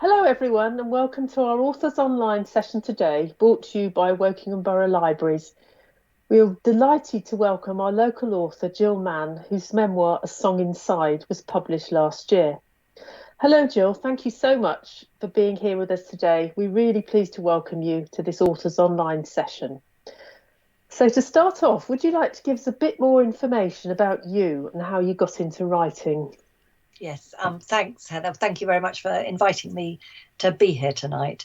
Hello, everyone, and welcome to our Authors Online session today, brought to you by Wokingham Borough Libraries. We are delighted to welcome our local author, Gill Mann, whose memoir, A Song Inside, was published last year. Hello, Gill. Thank you so much for being here with us today. We're really pleased to welcome you to this Authors Online session. So to start off, would you like to give us a bit more information about you and how you got into writing? Yes, thanks, Heather. Thank you very much for inviting me to be here tonight.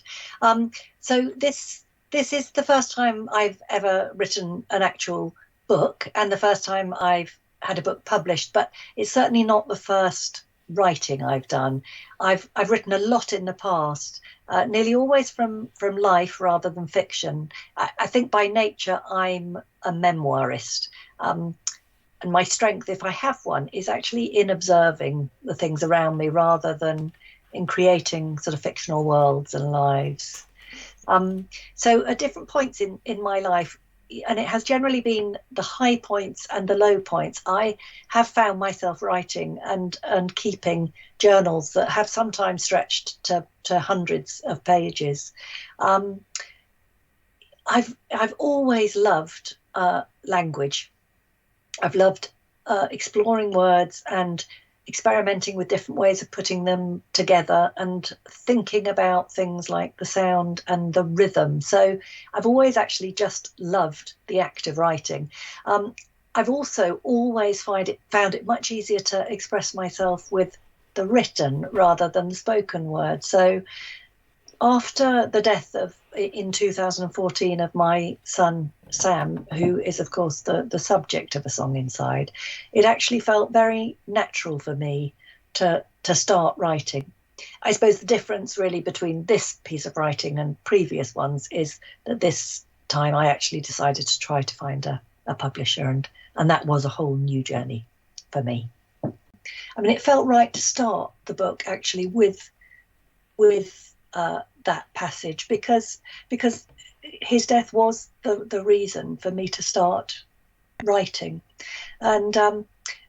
So this is the first time I've ever written an actual book, and the first time I've had a book published, but it's certainly not the first writing I've done. I've written a lot in the past, nearly always from life rather than fiction. I think by nature I'm a memoirist. And my strength, if I have one, is actually in observing the things around me rather than in creating sort of fictional worlds and lives. So at different points in my life, and it has generally been the high points and the low points, I have found myself writing and keeping journals that have sometimes stretched to hundreds of pages. I've always loved language. I've loved exploring words and experimenting with different ways of putting them together and thinking about things like the sound and the rhythm. So I've always actually just loved the act of writing. I've also always found it much easier to express myself with the written rather than the spoken word. So after the death in 2014 of my son Sam, who is of course the subject of A Song Inside, it actually felt very natural for me to start writing. I suppose the difference really between this piece of writing and previous ones is that this time I actually decided to try to find a publisher, and that was a whole new journey for me. I mean, it felt right to start the book actually with that passage because his death was the reason for me to start writing. And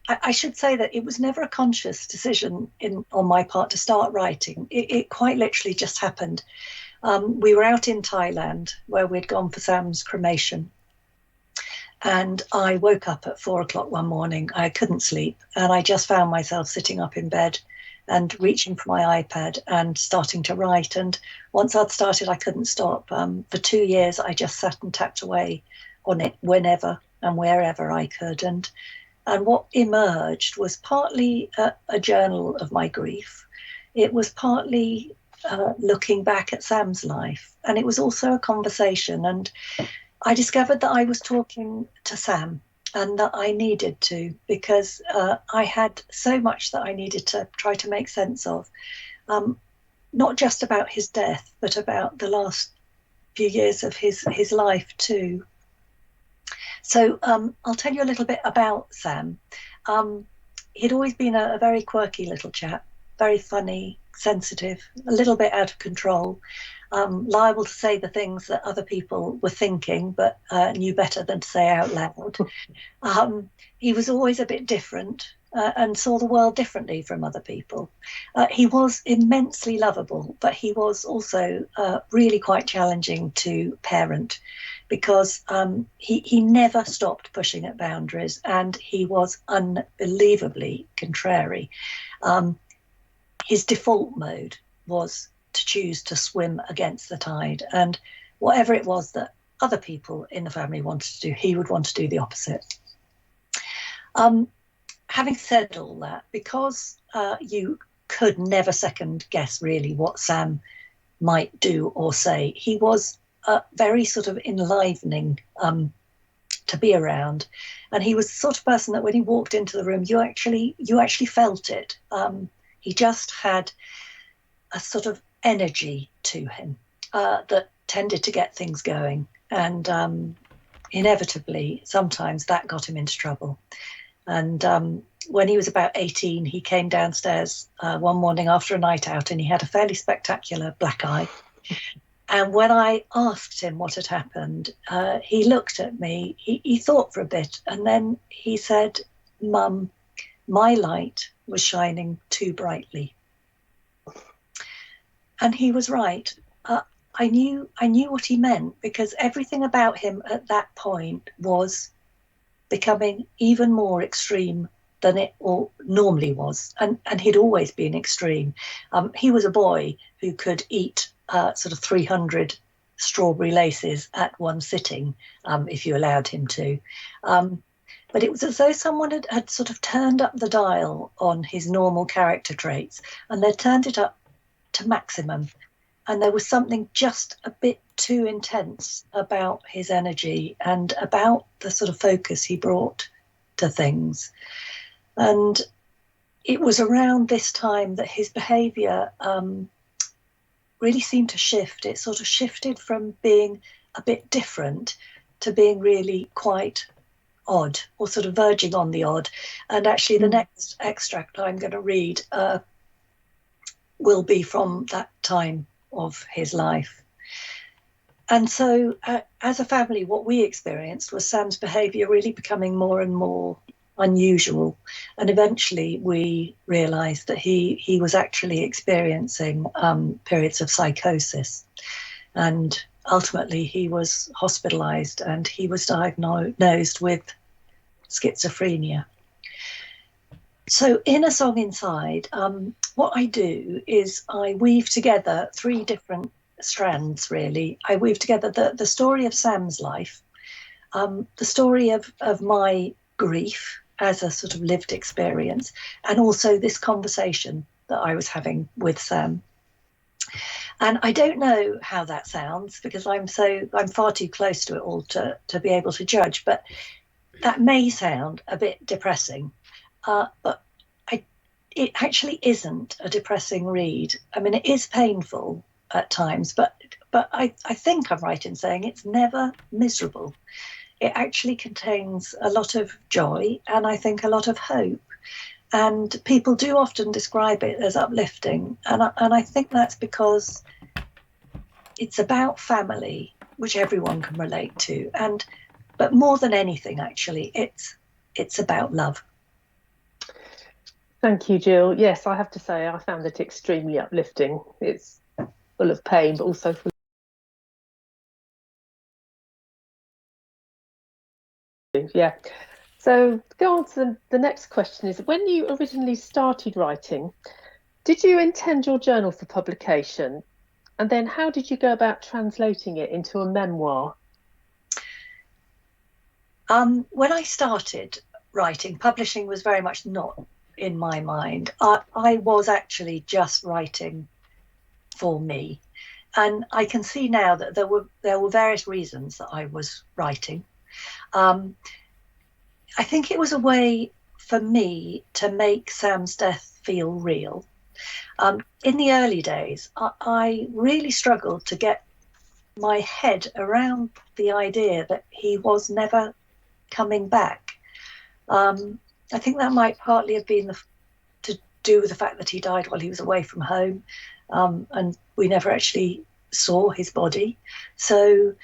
I should say that it was never a conscious decision on my part to start writing. It quite literally just happened. We were out in Thailand where we'd gone for Sam's cremation. And I woke up at 4 o'clock one morning. I couldn't sleep. And I just found myself sitting up in bed and reaching for my iPad and starting to write. And once I'd started, I couldn't stop. For 2 years, I just sat and tapped away on it whenever and wherever I could. And what emerged was partly a journal of my grief. It was partly looking back at Sam's life. And it was also a conversation. And I discovered that I was talking to Sam and that I needed to, because I had so much that I needed to try to make sense of, not just about his death, but about the last few years of his life too. So I'll tell you a little bit about Sam. He'd always been a very quirky little chap, very funny, sensitive, a little bit out of control. Liable to say the things that other people were thinking, but knew better than to say out loud. He was always a bit different and saw the world differently from other people. He was immensely lovable, but he was also really quite challenging to parent because he never stopped pushing at boundaries, and he was unbelievably contrary. His default mode was to choose to swim against the tide, and whatever it was that other people in the family wanted to do, he would want to do the opposite. Having said all that, because you could never second guess really what Sam might do or say, he was very sort of enlivening to be around, and he was the sort of person that when he walked into the room, you actually felt it. He just had a sort of energy to him that tended to get things going, and inevitably sometimes that got him into trouble. And when he was about 18, he came downstairs one morning after a night out, and he had a fairly spectacular black eye. And when I asked him what had happened, he looked at me, he thought for a bit, and then he said, "Mum, my light was shining too brightly." And he was right. I knew what he meant, because everything about him at that point was becoming even more extreme than it normally was, and he'd always been extreme. He was a boy who could eat sort of 300 strawberry laces at one sitting, if you allowed him to. But it was as though someone had sort of turned up the dial on his normal character traits, and they'd turned it up to maximum. And there was something just a bit too intense about his energy and about the sort of focus he brought to things. And it was around this time that his behaviour really seemed to shift. It sort of shifted from being a bit different to being really quite odd, or sort of verging on the odd. And actually, the next extract I'm going to read will be from that time of his life. And so, as a family, what we experienced was Sam's behaviour really becoming more and more unusual. And eventually we realised that he was actually experiencing periods of psychosis. And ultimately he was hospitalised, and he was diagnosed with schizophrenia. So in A Song Inside, what I do is I weave together three different strands, really. I weave together the story of Sam's life, the story of my grief as a sort of lived experience, and also this conversation that I was having with Sam. And I don't know how that sounds, because I'm far too close to it all to be able to judge, but that may sound a bit depressing, but it actually isn't a depressing read. I mean, it is painful at times, but I think I'm right in saying it's never miserable. It actually contains a lot of joy, and I think a lot of hope. And people do often describe it as uplifting, and I think that's because it's about family, which everyone can relate to, but more than anything, actually, it's about love. Thank you, Gill. Yes, I have to say I found it extremely uplifting. It's full of pain, but also full of, yeah. So go on to the next question is, when you originally started writing, did you intend your journal for publication? And then how did you go about translating it into a memoir? When I started writing, publishing was very much not in my mind. I was actually just writing for me. And I can see now that there were various reasons that I was writing. I think it was a way for me to make Sam's death feel real. In the early days, I really struggled to get my head around the idea that he was never coming back. I think that might partly have been to do with the fact that he died while he was away from home, and we never actually saw his body. So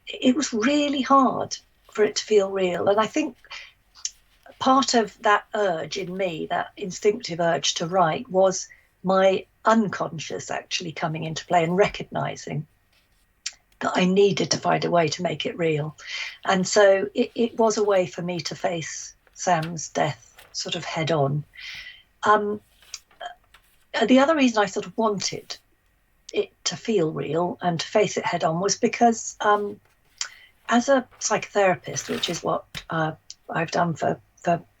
it was really hard for it to feel real. And I think part of that urge in me, that instinctive urge to write, was my unconscious actually coming into play and recognizing that I needed to find a way to make it real. And so it was a way for me to face Sam's death sort of head on. The other reason I sort of wanted it to feel real and to face it head on was because as a psychotherapist, which is what I've done for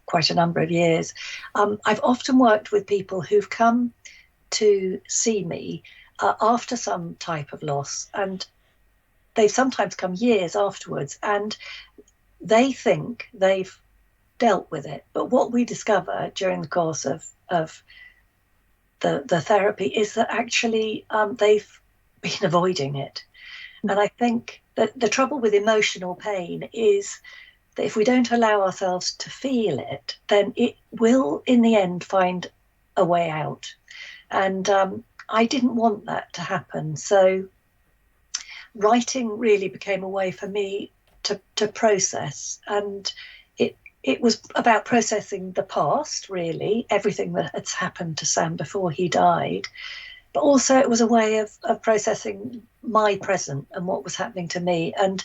quite a number of years, I've often worked with people who've come to see me after some type of loss, and they've sometimes come years afterwards, and they think they've dealt with it. But what we discover during the course of the therapy is that actually they've been avoiding it. And I think that the trouble with emotional pain is that if we don't allow ourselves to feel it, then it will in the end find a way out. And I didn't want that to happen. So writing really became a way for me to process. And it was about processing the past, really, everything that had happened to Sam before he died. but also it was a way of processing my present and what was happening to me. And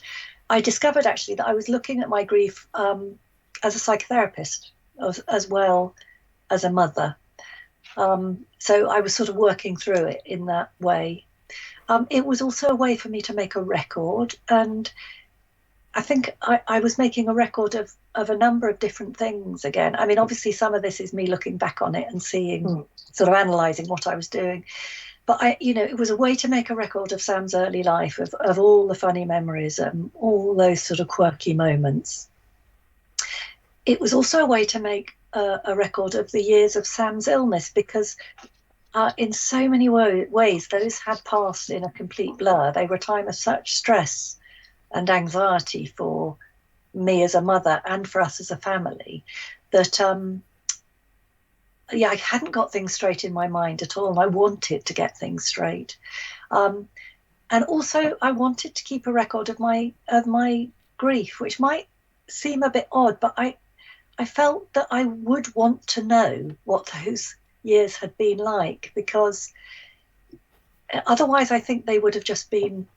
I discovered actually that I was looking at my grief as a psychotherapist as well as a mother. So I was sort of working through it in that way. It was also a way for me to make a record, and I think I was making a record of a number of different things again. I mean, obviously, some of this is me looking back on it and seeing, sort of analysing what I was doing. But it was a way to make a record of Sam's early life, of all the funny memories and all those sort of quirky moments. It was also a way to make a record of the years of Sam's illness, because in so many ways, those had passed in a complete blur. They were a time of such stress and anxiety for me as a mother and for us as a family that, I hadn't got things straight in my mind at all. And I wanted to get things straight. And also I wanted to keep a record of my grief, which might seem a bit odd, but I felt that I would want to know what those years had been like, because otherwise I think they would have just been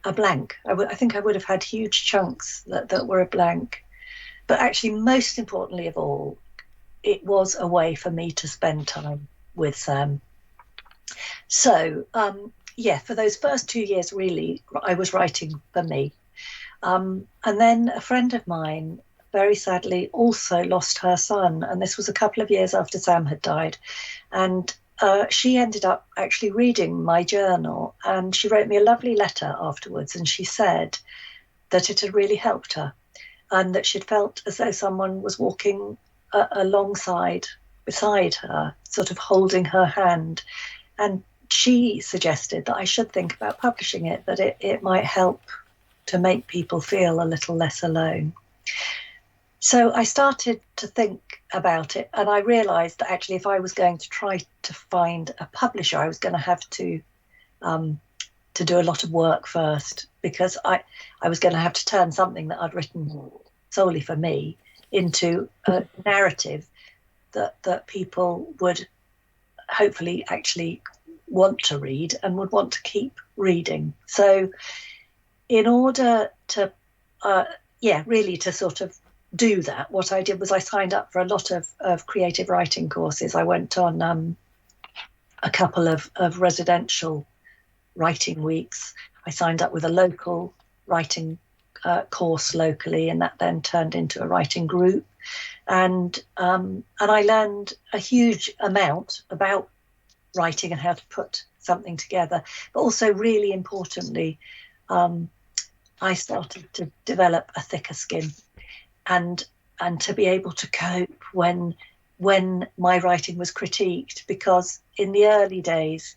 a blank. I think I would have had huge chunks that were a blank. But actually, most importantly of all, it was a way for me to spend time with Sam. So, for those first 2 years, really, I was writing for me. And then a friend of mine, very sadly, also lost her son. And this was a couple of years after Sam had died. And she ended up actually reading my journal, and she wrote me a lovely letter afterwards. And she said that it had really helped her, and that she'd felt as though someone was walking beside her, sort of holding her hand. And she suggested that I should think about publishing it, that it might help to make people feel a little less alone. So I started to think about it, and I realised that actually if I was going to try to find a publisher, I was going to have to do a lot of work first, because I was going to have to turn something that I'd written solely for me into a narrative that people would hopefully actually want to read and would want to keep reading. So in order to, really to sort of do that, what I did was I signed up for a lot of creative writing courses. I went on a couple of residential writing weeks. I signed up with a local writing course locally, and that then turned into a writing group. And I learned a huge amount about writing and how to put something together. But also, really importantly, I started to develop a thicker skin, and to be able to cope when my writing was critiqued, because in the early days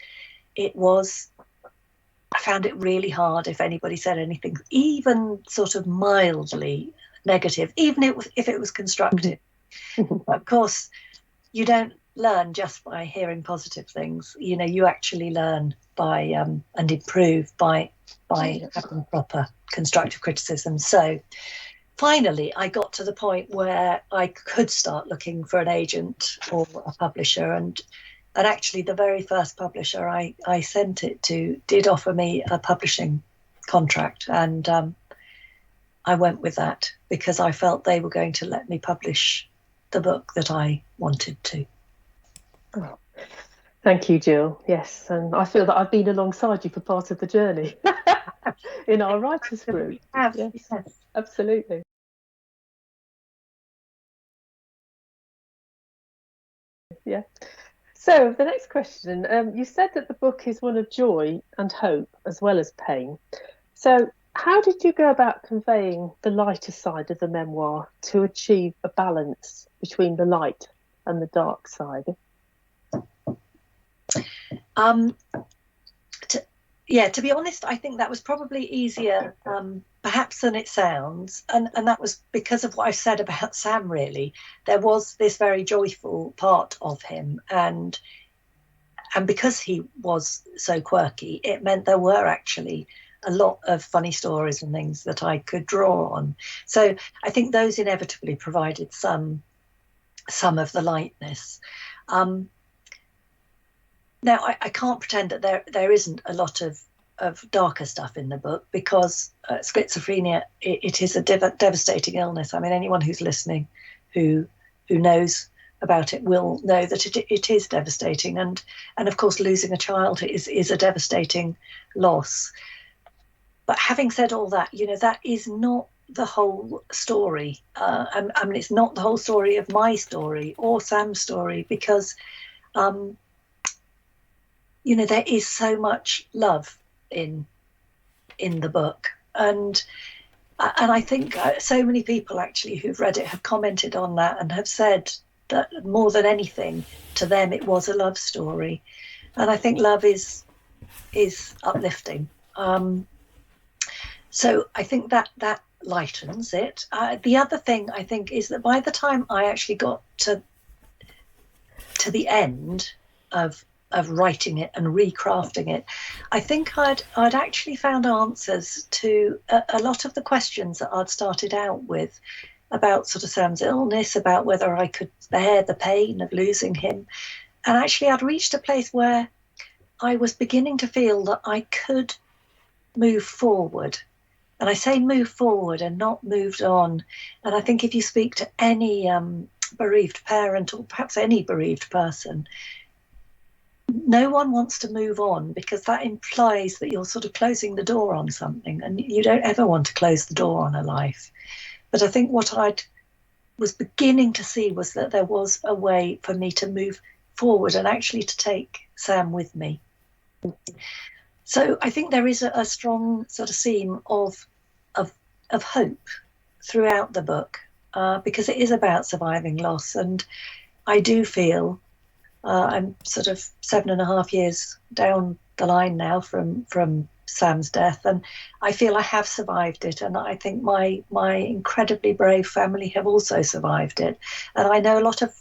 I found it really hard if anybody said anything, even sort of mildly negative, even if it was constructive. Of course, you don't learn just by hearing positive things. You actually learn by and improve by having proper constructive criticism. So finally, I got to the point where I could start looking for an agent or a publisher, and actually the very first publisher I sent it to did offer me a publishing contract, and I went with that because I felt they were going to let me publish the book that I wanted to. Oh, thank you, Gill. Yes, and I feel that I've been alongside you for part of the journey in our writers group. Yes, absolutely. Yeah. So the next question, you said that the book is one of joy and hope as well as pain. So how did you go about conveying the lighter side of the memoir to achieve a balance between the light and the dark side? To be honest, I think that was probably easier perhaps than it sounds, and that was because of what I said about Sam. Really, there was this very joyful part of him, and because he was so quirky, it meant there were actually a lot of funny stories and things that I could draw on. So I think those inevitably provided some of the lightness. Now, I can't pretend that there isn't a lot of darker stuff in the book, because schizophrenia, it is a devastating illness. I mean, anyone who's listening who knows about it will know that it is devastating, and of course losing a child is a devastating loss. But having said all that, that is not the whole story. I mean, it's not the whole story of my story or Sam's story, because there is so much love in the book, and I think so many people actually who've read it have commented on that and have said that more than anything, to them it was a love story, and I think love is uplifting. So I think that lightens it. The other thing I think is that by the time I actually got to the end of writing it and recrafting it, I think I'd actually found answers to a lot of the questions that I'd started out with about sort of Sam's illness, about whether I could bear the pain of losing him. And actually I'd reached a place where I was beginning to feel that I could move forward. And I say move forward and not moved on. And I think if you speak to any bereaved parent, or perhaps any bereaved person, no one wants to move on, because that implies that you're sort of closing the door on something, and you don't ever want to close the door on a life. But I think what I was beginning to see was that there was a way for me to move forward and actually to take Sam with me. So I think there is a strong sort of theme of hope throughout the book, because it is about surviving loss. And I do feel I'm sort of 7.5 years down the line now from Sam's death, and I feel I have survived it. And I think my incredibly brave family have also survived it. And I know a lot of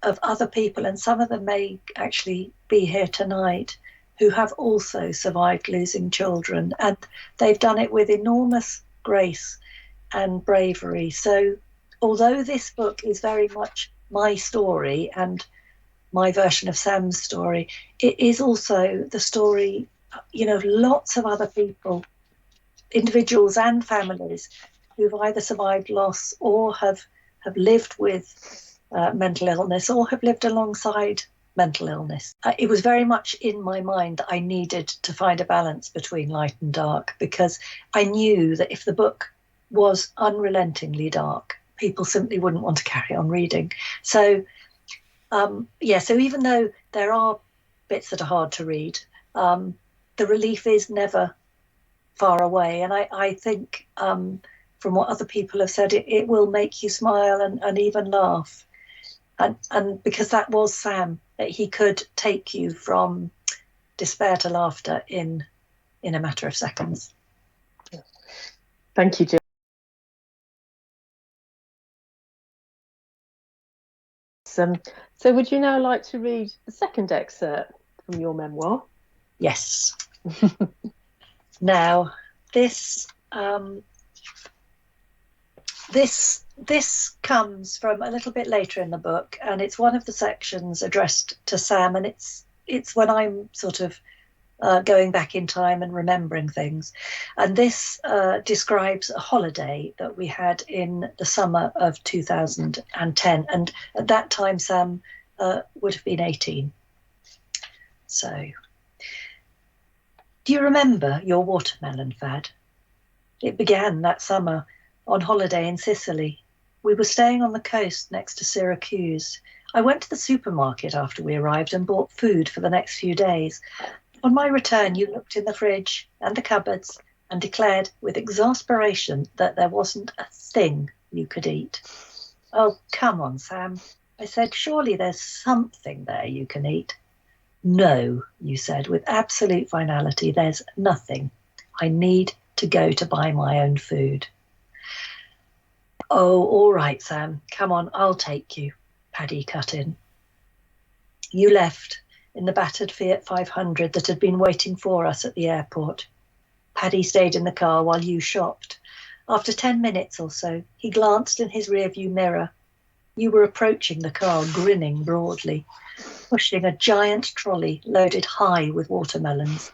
other people, and some of them may actually be here tonight, who have also survived losing children, and they've done it with enormous grace and bravery. So although this book is very much my story and my version of Sam's story, it is also the story, of lots of other people, individuals and families, who've either survived loss or have lived with mental illness, or have lived alongside mental illness. It was very much in my mind that I needed to find a balance between light and dark, because I knew that if the book was unrelentingly dark, people simply wouldn't want to carry on reading. So so even though there are bits that are hard to read, the relief is never far away. And I think from what other people have said, it will make you smile and even laugh. And because that was Sam, that he could take you from despair to laughter in a matter of seconds. Thank you, Jill. So would you now like to read the second excerpt from your memoir? Yes. Now, this comes from a little bit later in the book, and it's one of the sections addressed to Sam, and it's when I'm sort of going back in time and remembering things. And this describes a holiday that we had in the summer of 2010. And at that time, Sam would have been 18. So, do you remember your watermelon fad? It began that summer on holiday in Sicily. We were staying on the coast next to Syracuse. I went to the supermarket after we arrived and bought food for the next few days. On my return, you looked in the fridge and the cupboards and declared with exasperation that there wasn't a thing you could eat. Oh, come on, Sam, I said. Surely there's something there you can eat. No, you said with absolute finality, there's nothing. I need to go to buy my own food. Oh, all right, Sam, come on, I'll take you, Paddy cut in. You left in the battered Fiat 500 that had been waiting for us at the airport. Paddy stayed in the car while you shopped. After 10 minutes or so, he glanced in his rearview mirror. You were approaching the car, grinning broadly, pushing a giant trolley loaded high with watermelons.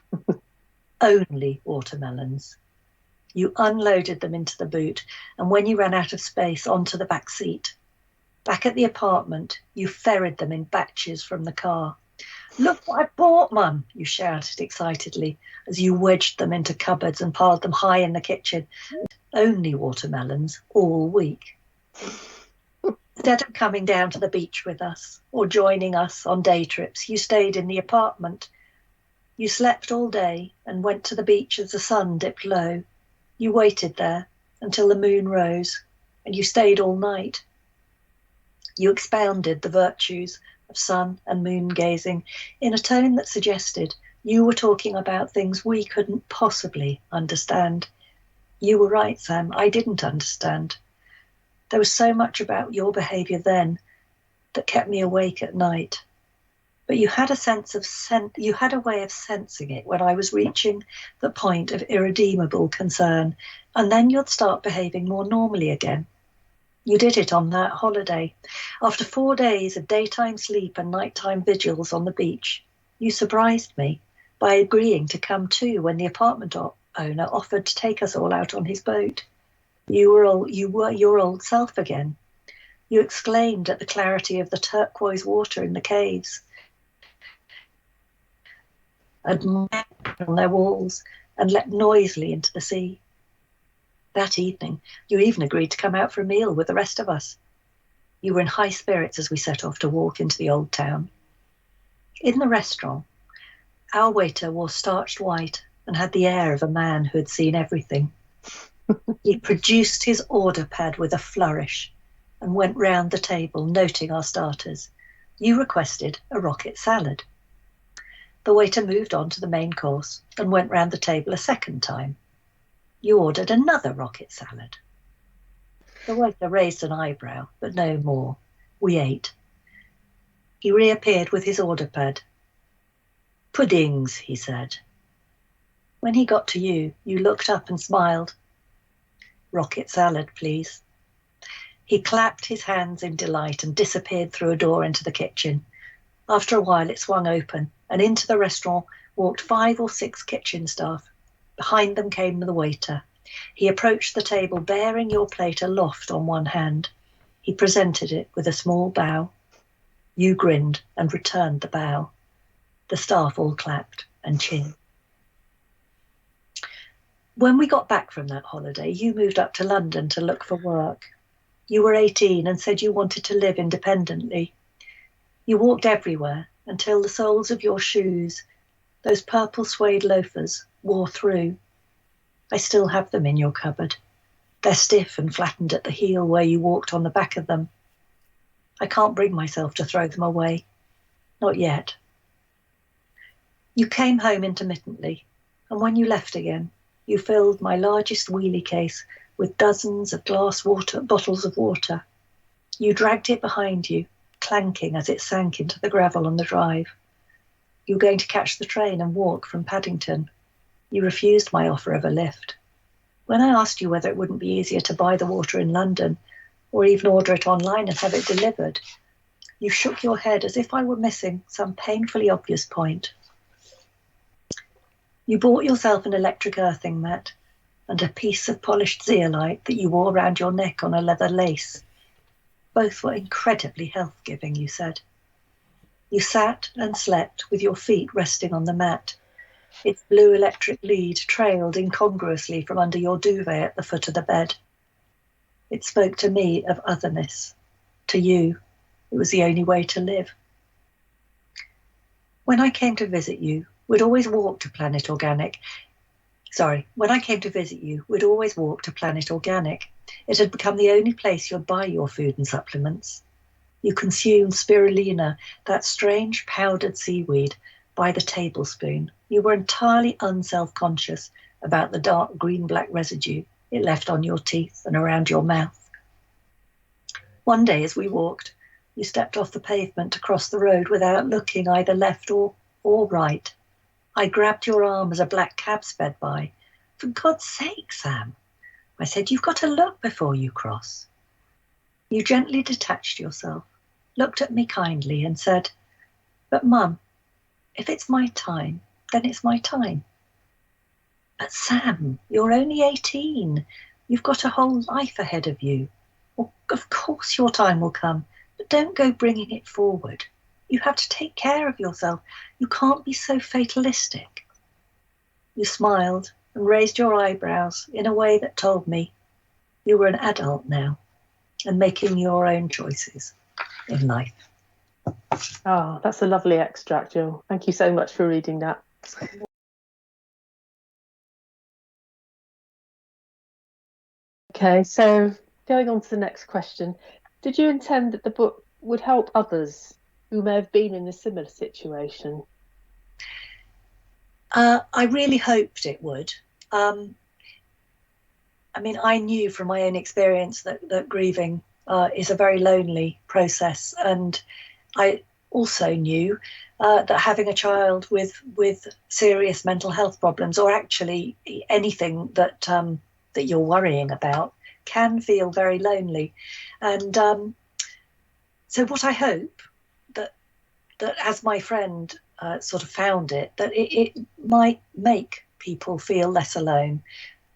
Only watermelons. You unloaded them into the boot, and when you ran out of space, onto the back seat. Back at the apartment, you ferried them in batches from the car. "Look what I bought, Mum," you shouted excitedly as you wedged them into cupboards and piled them high in the kitchen. Only watermelons all week. Instead of coming down to the beach with us or joining us on day trips, you stayed in the apartment. You slept all day and went to the beach as the sun dipped low. You waited there until the moon rose, and you stayed all night. You expounded the virtues of sun and moon gazing in a tone that suggested you were talking about things we couldn't possibly understand. You were right, Sam, I didn't understand. There was so much about your behaviour then that kept me awake at night. But you had you had a way of sensing it when I was reaching the point of irredeemable concern, and then you'd start behaving more normally again. You did it on that holiday. After 4 days of daytime sleep and nighttime vigils on the beach, you surprised me by agreeing to come too when the apartment owner offered to take us all out on his boat. You were your old self again. You exclaimed at the clarity of the turquoise water in the caves, admired on their walls, and leapt noisily into the sea. That evening, you even agreed to come out for a meal with the rest of us. You were in high spirits as we set off to walk into the old town. In the restaurant, our waiter wore starched white and had the air of a man who had seen everything. He produced his order pad with a flourish and went round the table, noting our starters. You requested a rocket salad. The waiter moved on to the main course and went round the table a second time. You ordered another rocket salad. The waiter raised an eyebrow, but no more. We ate. He reappeared with his order pad. "Puddings," he said. When he got to you, you looked up and smiled. "Rocket salad, please." He clapped his hands in delight and disappeared through a door into the kitchen. After a while, it swung open, and into the restaurant walked 5 or 6 kitchen staff. Behind them came the waiter. He approached the table, bearing your plate aloft on one hand. He presented it with a small bow. You grinned and returned the bow. The staff all clapped and cheered. When we got back from that holiday, you moved up to London to look for work. You were 18 and said you wanted to live independently. You walked everywhere until the soles of your shoes, those purple suede loafers, wore through. I still have them in your cupboard. They're stiff and flattened at the heel where you walked on the back of them. I can't bring myself to throw them away. Not yet. You came home intermittently, and when you left again, you filled my largest wheelie case with dozens of glass bottles of water. You dragged it behind you, clanking as it sank into the gravel on the drive. You were going to catch the train and walk from Paddington. You refused my offer of a lift. When I asked you whether it wouldn't be easier to buy the water in London, or even order it online and have it delivered, you shook your head as if I were missing some painfully obvious point. You bought yourself an electric earthing mat and a piece of polished zeolite that you wore round your neck on a leather lace. Both were incredibly health-giving, you said. You sat and slept with your feet resting on the mat. Its blue electric lead trailed incongruously from under your duvet at the foot of the bed. It spoke to me of otherness. To you, it was the only way to live. When I came to visit you, we'd always walk to Planet Organic. When I came to visit you, we'd always walk to Planet Organic. It had become the only place you'd buy your food and supplements. You consumed spirulina, that strange powdered seaweed, by the tablespoon. You were entirely unself-conscious about the dark green-black residue it left on your teeth and around your mouth. One day as we walked, you stepped off the pavement to cross the road without looking either left or right. I grabbed your arm as a black cab sped by. "For God's sake, Sam," I said, "you've got to look before you cross." You gently detached yourself, looked at me kindly and said, "But Mum, if it's my time, then it's my time." "But Sam, you're only 18. You've got a whole life ahead of you. Well, of course your time will come, but don't go bringing it forward. You have to take care of yourself. You can't be so fatalistic." You smiled and raised your eyebrows in a way that told me you were an adult now and making your own choices in life. Oh, that's a lovely extract, Jill. Thank you so much for reading that. Okay, so going on to the next question. Did you intend that the book would help others who may have been in a similar situation? I really hoped it would. I mean, I knew from my own experience that grieving is a very lonely process. And I also knew that having a child with serious mental health problems, or actually anything that you're worrying about, can feel very lonely. And so, what I hope that as my friend sort of found it, that it might make people feel less alone,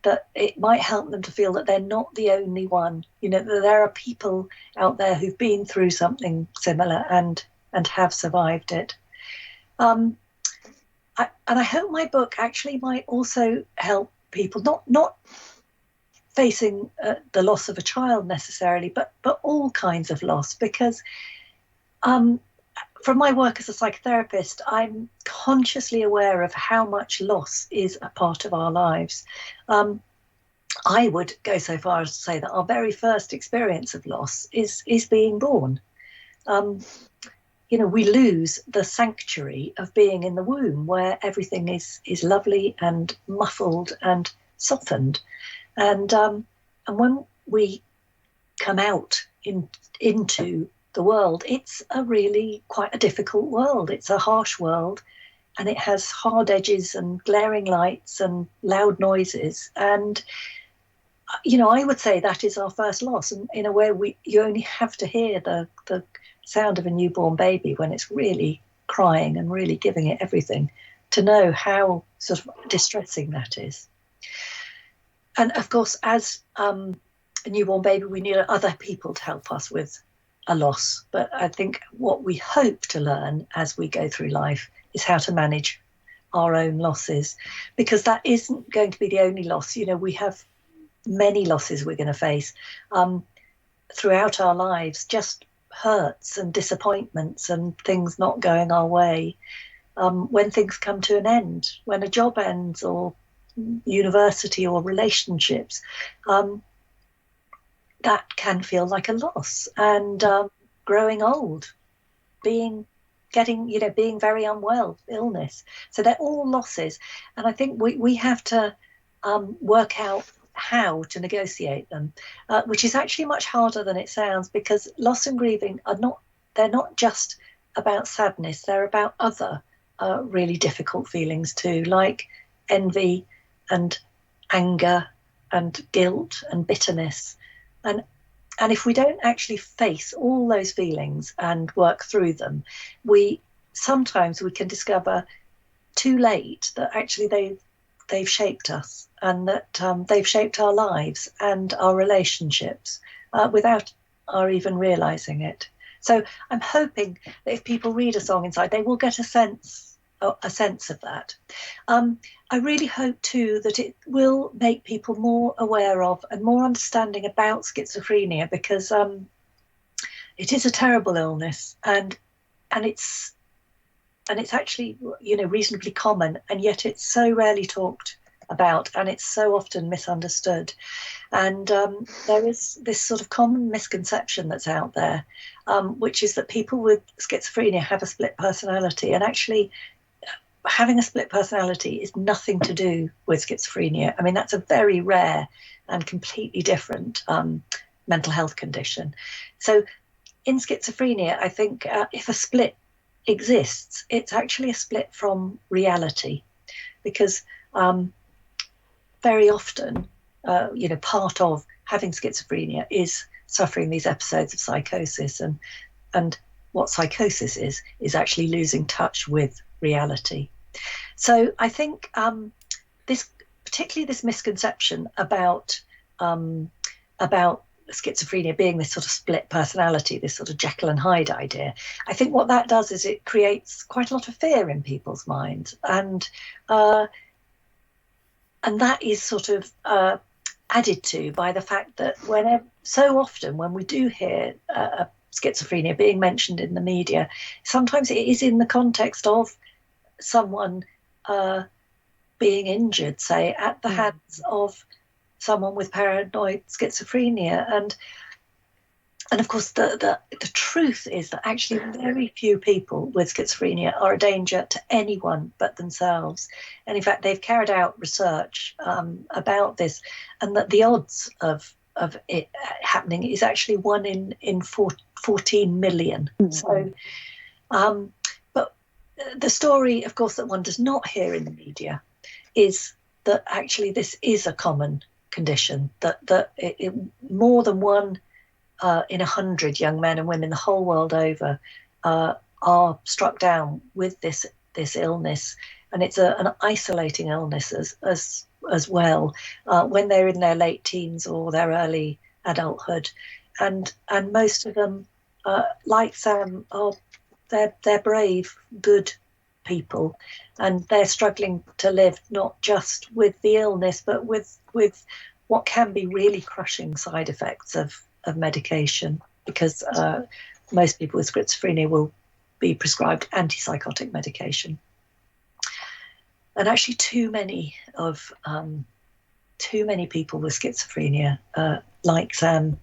that it might help them to feel that they're not the only one. You know, that there are people out there who've been through something similar and have survived it. And I hope my book actually might also help people not facing the loss of a child necessarily, but all kinds of loss, because from my work as a psychotherapist, I'm consciously aware of how much loss is a part of our lives. I would go so far as to say that our very first experience of loss is being born. You know, we lose the sanctuary of being in the womb, where everything is lovely and muffled and softened, and when we come out into the world, it's a really quite a difficult world. It's a harsh world, and it has hard edges and glaring lights and loud noises. And you know, I would say that is our first loss. And in a way, you only have to hear the sound of a newborn baby when it's really crying and really giving it everything to know how sort of distressing that is. And of course, as a newborn baby, we need other people to help us with a loss. But I think what we hope to learn as we go through life is how to manage our own losses, because that isn't going to be the only loss. You know, we have many losses we're going to face throughout our lives, just hurts and disappointments and things not going our way. When things come to an end, when a job ends, or university or relationships, that can feel like a loss. And growing old, being very unwell, illness. So they're all losses. And I think we have to work out how to negotiate them, which is actually much harder than it sounds, because loss and grieving they're not just about sadness, they're about other really difficult feelings too, like envy and anger and guilt and bitterness. And if we don't actually face all those feelings and work through them, sometimes we can discover too late that actually they've shaped us, and that they've shaped our lives and our relationships without our even realizing it. So I'm hoping that if people read A Song Inside, they will get a sense of that. I really hope too that it will make people more aware of and more understanding about schizophrenia, because it is a terrible illness, and it's actually, you know, reasonably common, and yet it's so rarely talked about, and it's so often misunderstood. And there is this sort of common misconception that's out there, which is that people with schizophrenia have a split personality, and actually having a split personality is nothing to do with schizophrenia. I mean, that's a very rare and completely different mental health condition. So in schizophrenia, I think if a split exists, it's actually a split from reality, because very often, part of having schizophrenia is suffering these episodes of psychosis, and what psychosis is actually losing touch with reality. So I think particularly this misconception about schizophrenia being this sort of split personality, this sort of Jekyll and Hyde idea, I think what that does is it creates quite a lot of fear in people's minds, and that is sort of added to by the fact that so often when we do hear schizophrenia being mentioned in the media, sometimes it is in the context of someone being injured, say, at the hands of someone with paranoid schizophrenia. And of course, the truth is that actually very few people with schizophrenia are a danger to anyone but themselves. And in fact, they've carried out research about this, and that the odds of it happening is actually 1 in 14 million. So, but the story, of course, that one does not hear in the media is that actually this is a common condition, that more than 1 in 100 young men and women the whole world over are struck down with this illness, and it's an isolating illness as well when they're in their late teens or their early adulthood, and most of them, like Sam, they're brave, good people, and they're struggling to live not just with the illness but with what can be really crushing side effects of medication, because most people with schizophrenia will be prescribed antipsychotic medication, and actually too many people with schizophrenia, like Sam,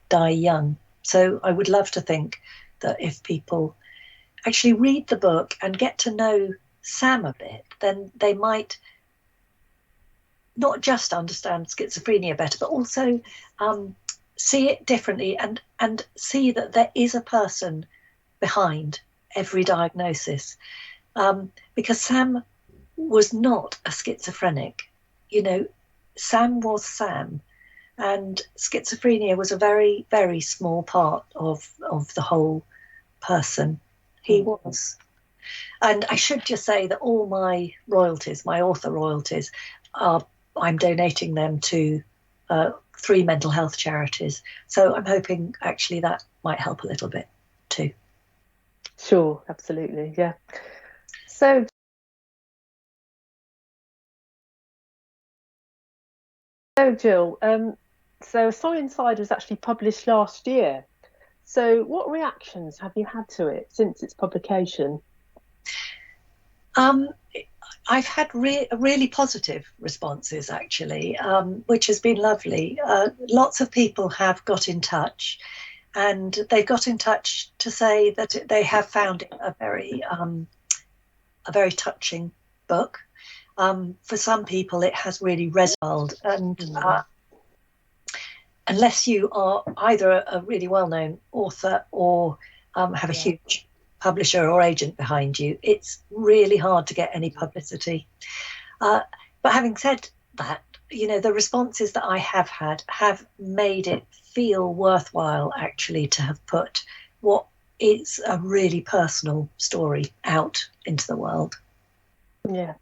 die young. So I would love to think that if people actually read the book and get to know Sam a bit, then they might not just understand schizophrenia better, but also see it differently, and see that there is a person behind every diagnosis, because Sam was not a schizophrenic. Sam was Sam, and schizophrenia was a very, very small part of the whole person he was. And I should just say that all my royalties, my author royalties, I'm donating them to 3 mental health charities. So I'm hoping actually that might help a little bit too. Sure, absolutely, yeah. So Jill, so A Song Inside was actually published last year. So what reactions have you had to it since its publication? I've had really positive responses, actually, which has been lovely. Lots of people have got in touch, and they got in touch to say that they have found it a very touching book. For some people, it has really resonated, and unless you are either a really well-known author or have a huge publisher or agent behind you, it's really hard to get any publicity. But having said that, the responses that I have had have made it feel worthwhile, actually, to have put what is a really personal story out into the world. Yeah.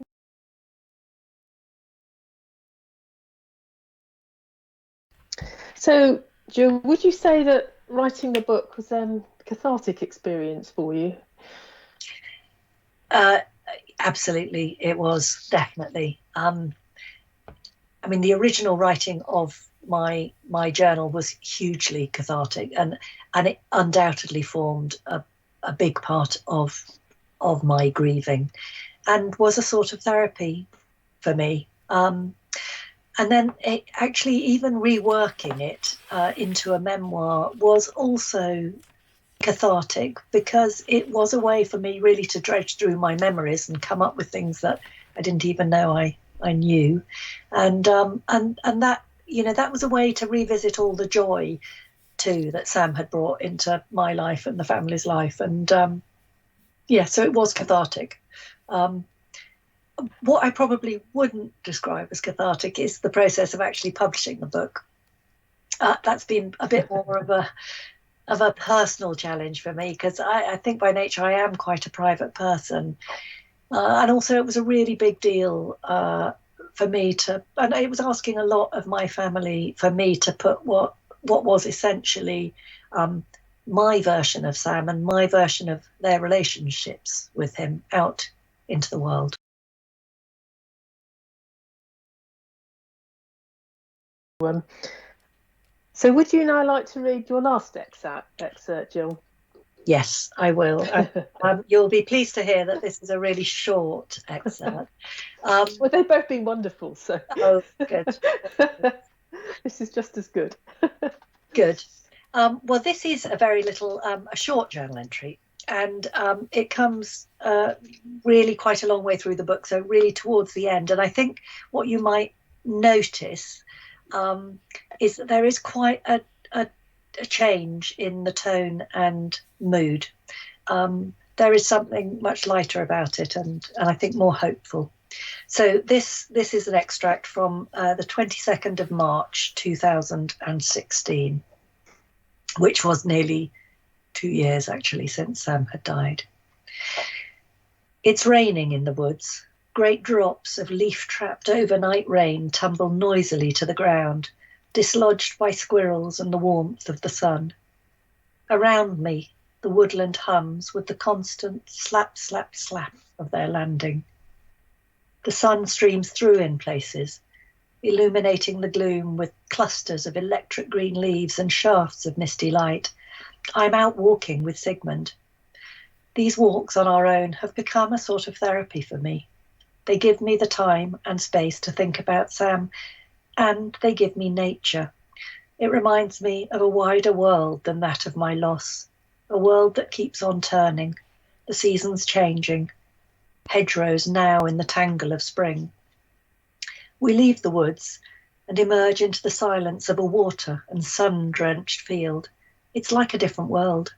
So, Jill, would you say that writing the book was a cathartic experience for you? Absolutely, it was, definitely. I mean, the original writing of my journal was hugely cathartic, and it undoubtedly formed a big part of my grieving, and was a sort of therapy for me. And then actually even reworking it into a memoir was also cathartic, because it was a way for me really to dredge through my memories and come up with things that I didn't even know I knew, and that that was a way to revisit all the joy too that Sam had brought into my life and the family's life, and so it was cathartic. What I probably wouldn't describe as cathartic is the process of actually publishing the book. That's been a bit more of a personal challenge for me, because I think by nature I am quite a private person, and also it was a really big deal for me to, and it was asking a lot of my family for me to put what was essentially my version of Sam and my version of their relationships with him out into the world. So would you now like to read your last excerpt, Gill? Yes, I will. You'll be pleased to hear that this is a really short excerpt. Well, they've both been wonderful, so. Oh, good. This is just as good. Good. Well, this is a very little, a short journal entry, and it comes really quite a long way through the book, so really towards the end. And I think what you might notice is that there is quite a change in the tone and mood. There is something much lighter about it, and I think more hopeful. So this is an extract from the 22nd of March 2016, which was nearly 2 years actually since Sam had died. It's raining in the woods. Great drops of leaf-trapped overnight rain tumble noisily to the ground, dislodged by squirrels and the warmth of the sun. Around me, the woodland hums with the constant slap, slap, slap of their landing. The sun streams through in places, illuminating the gloom with clusters of electric green leaves and shafts of misty light. I'm out walking with Sigmund. These walks on our own have become a sort of therapy for me. They give me the time and space to think about Sam, and they give me nature. It reminds me of a wider world than that of my loss, a world that keeps on turning, the seasons changing, hedgerows now in the tangle of spring. We leave the woods and emerge into the silence of a water and sun-drenched field. It's like a different world.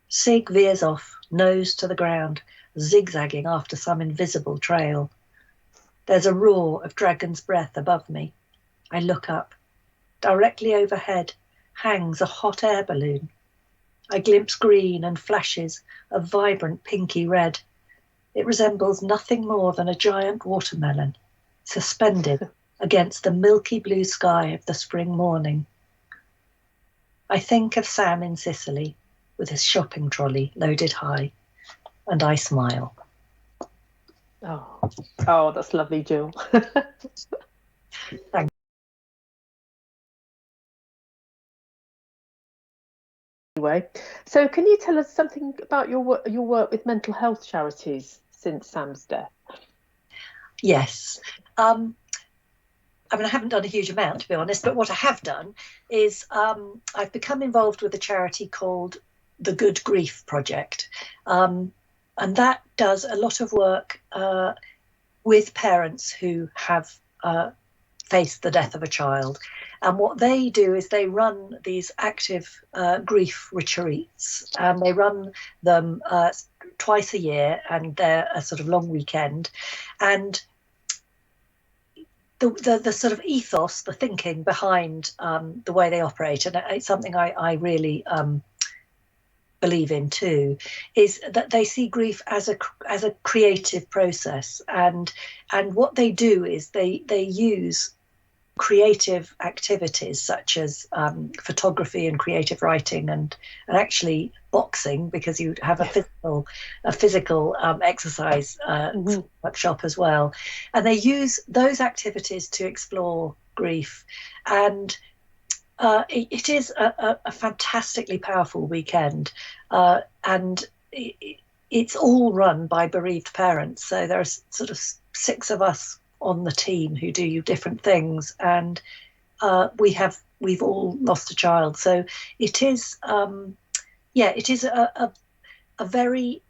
Sig veers off, nose to the ground, zigzagging after some invisible trail. There's a roar of dragon's breath above me. I look up. Directly overhead hangs a hot air balloon. I glimpse green and flashes of vibrant pinky red. It resembles nothing more than a giant watermelon, suspended against the milky blue sky of the spring morning. I think of Sam in Sicily with his shopping trolley loaded high, and I smile. Oh, that's lovely, Gill. Thank you. Anyway, so can you tell us something about your work with mental health charities since Sam's death? Yes. I mean, I haven't done a huge amount, to be honest, but what I have done is I've become involved with a charity called the Good Grief Project. And that does a lot of work with parents who have faced the death of a child. And what they do is they run these active grief retreats, and they run them twice a year, and they're a sort of long weekend. And the sort of ethos, the thinking behind the way they operate, and it's something I really believe in too, is that they see grief as a creative process, and what they do is they use creative activities such as photography and creative writing and actually boxing, because you have a physical exercise workshop as well, and they use those activities to explore grief. And it is a fantastically powerful weekend, and it's all run by bereaved parents. So there are sort of 6 of us on the team who do different things, and we've all lost a child. So it is, it is a very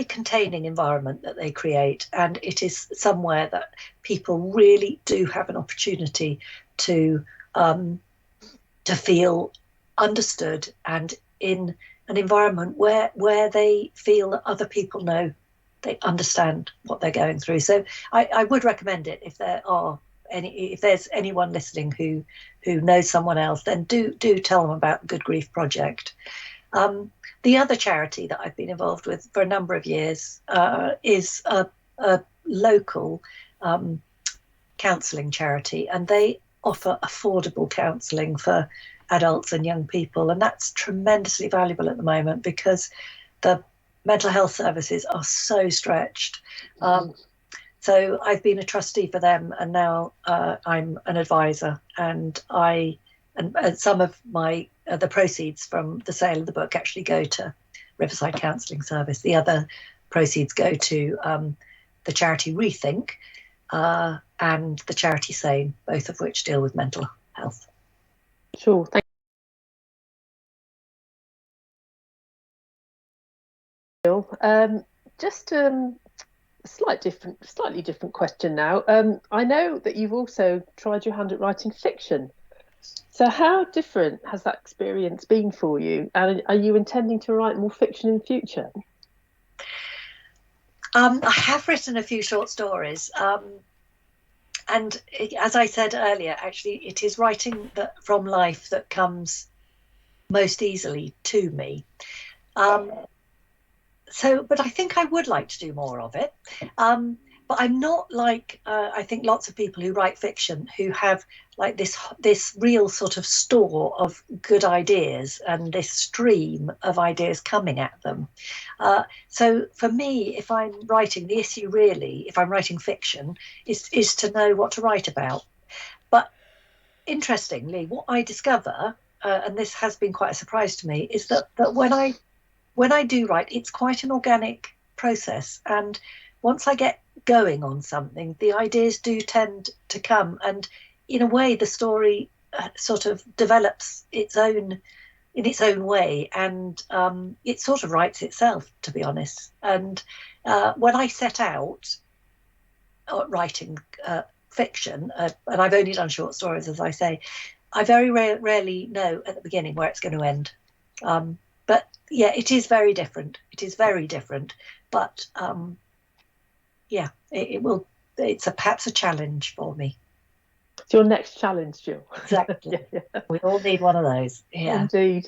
containing environment that they create, and it is somewhere that people really do have an opportunity to feel understood, and in an environment where they feel that other people know, they understand what they're going through. So I would recommend it if there are if there's anyone listening who knows someone else, then do tell them about the Good Grief Project. The other charity that I've been involved with for a number of years is a local counselling charity, and they offer affordable counselling for adults and young people, and that's tremendously valuable at the moment because the mental health services are so stretched. So I've been a trustee for them, and now I'm an advisor, and some of my the proceeds from the sale of the book actually go to Riverside Counselling Service. The other proceeds go to the charity Rethink and the charity Sane, both of which deal with mental health. Sure. Thank you. Just slightly different question now. I know that you've also tried your hand at writing fiction. So how different has that experience been for you? And are you intending to write more fiction in the future? I have written a few short stories. And as I said earlier, actually, it is writing from life that comes most easily to me. But I think I would like to do more of it. But I'm not like I think lots of people who write fiction who have like this real sort of store of good ideas and this stream of ideas coming at them. So for me, if I'm writing, the issue really, if I'm writing fiction, is to know what to write about. But interestingly, what I discover, and this has been quite a surprise to me, is that when I do write, it's quite an organic process. And once I get going on something, the ideas do tend to come. And in a way, the story sort of develops in its own way. And it sort of writes itself, to be honest. And when I set out writing fiction, and I've only done short stories, as I say, I very rarely know at the beginning where it's going to end. But yeah, it is very different. It is very different. But yeah, it will. It's perhaps a challenge for me. It's your next challenge, Jill. Exactly. Yeah. We all need one of those. Yeah. Indeed.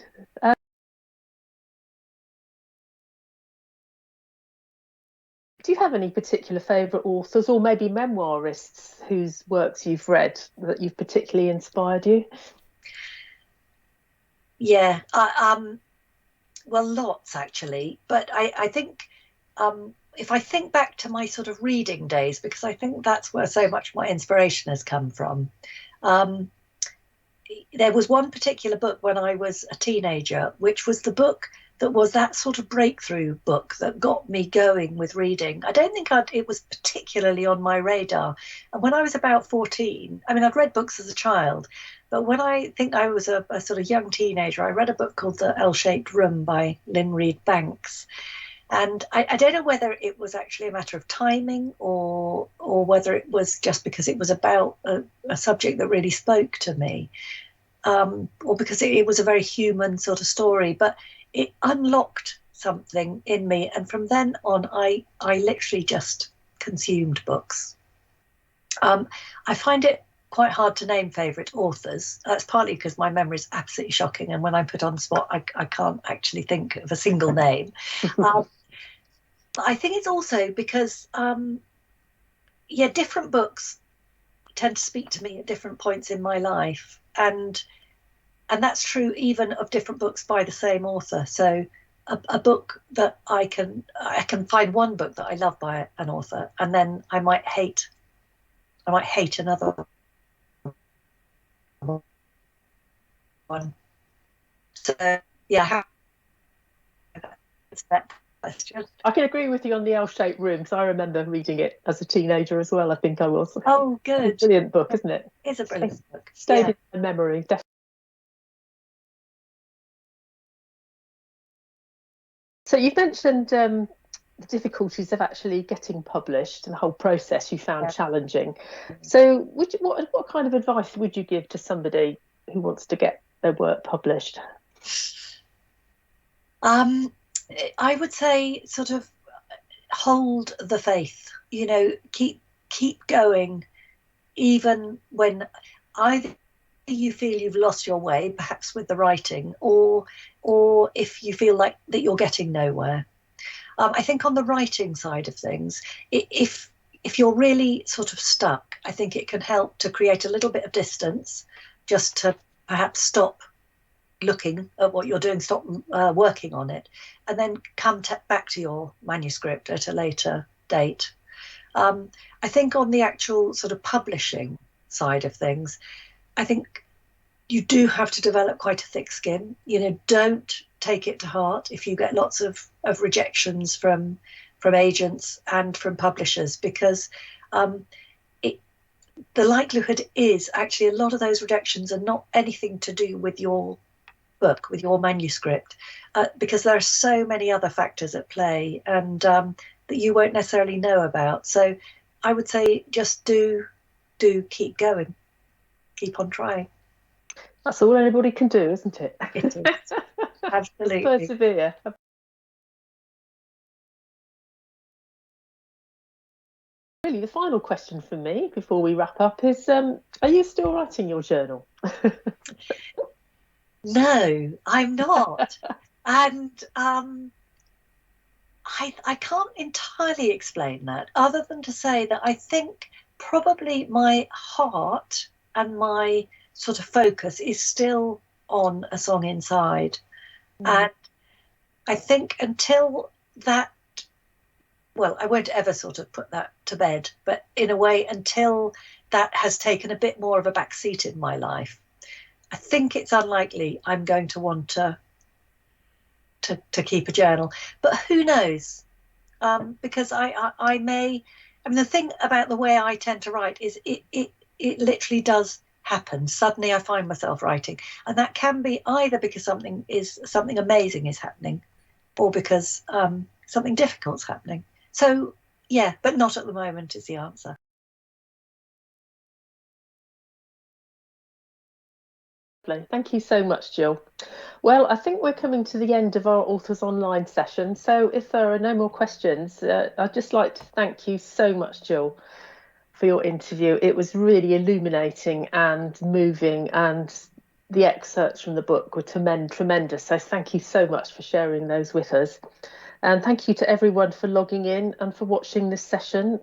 Do you have any particular favourite authors or maybe memoirists whose works you've read that you've particularly inspired you? Yeah. Well, lots actually. But I think if I think back to my sort of reading days, because I think that's where so much of my inspiration has come from. There was one particular book when I was a teenager, which was the book that was that sort of breakthrough book that got me going with reading. I don't think it was particularly on my radar. And when I was about 14, I mean, I'd read books as a child, but when I think I was a sort of young teenager, I read a book called The L-Shaped Room by Lynn Reed Banks. And I don't know whether it was actually a matter of timing or whether it was just because it was about a subject that really spoke to me, or because it was a very human sort of story. But it unlocked something in me, and from then on, I literally just consumed books. I find it quite hard to name favourite authors. That's partly because my memory is absolutely shocking, and when I'm put on the spot, I can't actually think of a single name. But I think it's also because, different books tend to speak to me at different points in my life, and that's true even of different books by the same author. So a book that I can find one book that I love by an author, and then I might hate another one. So yeah, that question. I can agree with you on the L-Shaped Room because I remember reading it as a teenager as well. I think I was. Oh, good. It's a brilliant book, isn't it? It's a brilliant book. Stayed in my memory, definitely. So you've mentioned the difficulties of actually getting published and the whole process you found challenging. So what kind of advice would you give to somebody who wants to get their work published? I would say sort of hold the faith, keep going even when either you feel you've lost your way, perhaps with the writing, or if you feel like that you're getting nowhere. I think on the writing side of things, if you're really sort of stuck, I think it can help to create a little bit of distance, just to perhaps stop looking at what you're doing, stop working on it, and then come back to your manuscript at a later date. I think on the actual sort of publishing side of things, I think you do have to develop quite a thick skin. You know, don't take it to heart if you get lots of rejections from agents and from publishers, because the likelihood is actually a lot of those rejections are not anything to do with your book, with your manuscript, because there are so many other factors at play, and that you won't necessarily know about. So I would say just do keep going, keep on trying. That's all anybody can do, isn't it? It is. Absolutely. Persevere. Really, the final question from me before we wrap up is, are you still writing your journal? No, I'm not. And I can't entirely explain that, other than to say that I think probably my heart and my sort of focus is still on A Song Inside. And I think until that, well, I won't ever sort of put that to bed, but in a way, until that has taken a bit more of a back seat in my life, I think it's unlikely I'm going to want to keep a journal. But who knows? Because I may. I mean, the thing about the way I tend to write is it literally does happen. Suddenly, I find myself writing, and that can be either because something amazing is happening, or because something difficult's happening. So yeah, but not at the moment is the answer. Thank you so much, Gill. Well, I think we're coming to the end of our Authors Online session. So if there are no more questions, I'd just like to thank you so much, Gill, for your interview. It was really illuminating and moving, and the excerpts from the book were tremendous. So thank you so much for sharing those with us. And thank you to everyone for logging in and for watching this session.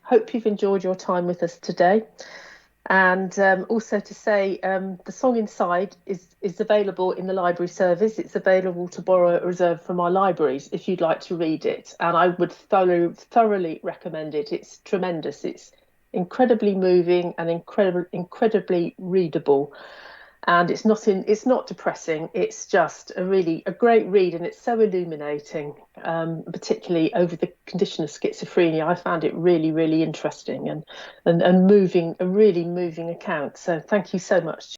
Hope you've enjoyed your time with us today. And also to say, The Song Inside is available in the library service. It's available to borrow reserved from our libraries if you'd like to read it. And I would thoroughly recommend it. It's tremendous. It's incredibly moving and incredibly readable. And it's not depressing. It's just a great read, and it's so illuminating, particularly over the condition of schizophrenia. I found it really, really interesting and moving, a really moving account. So thank you so much.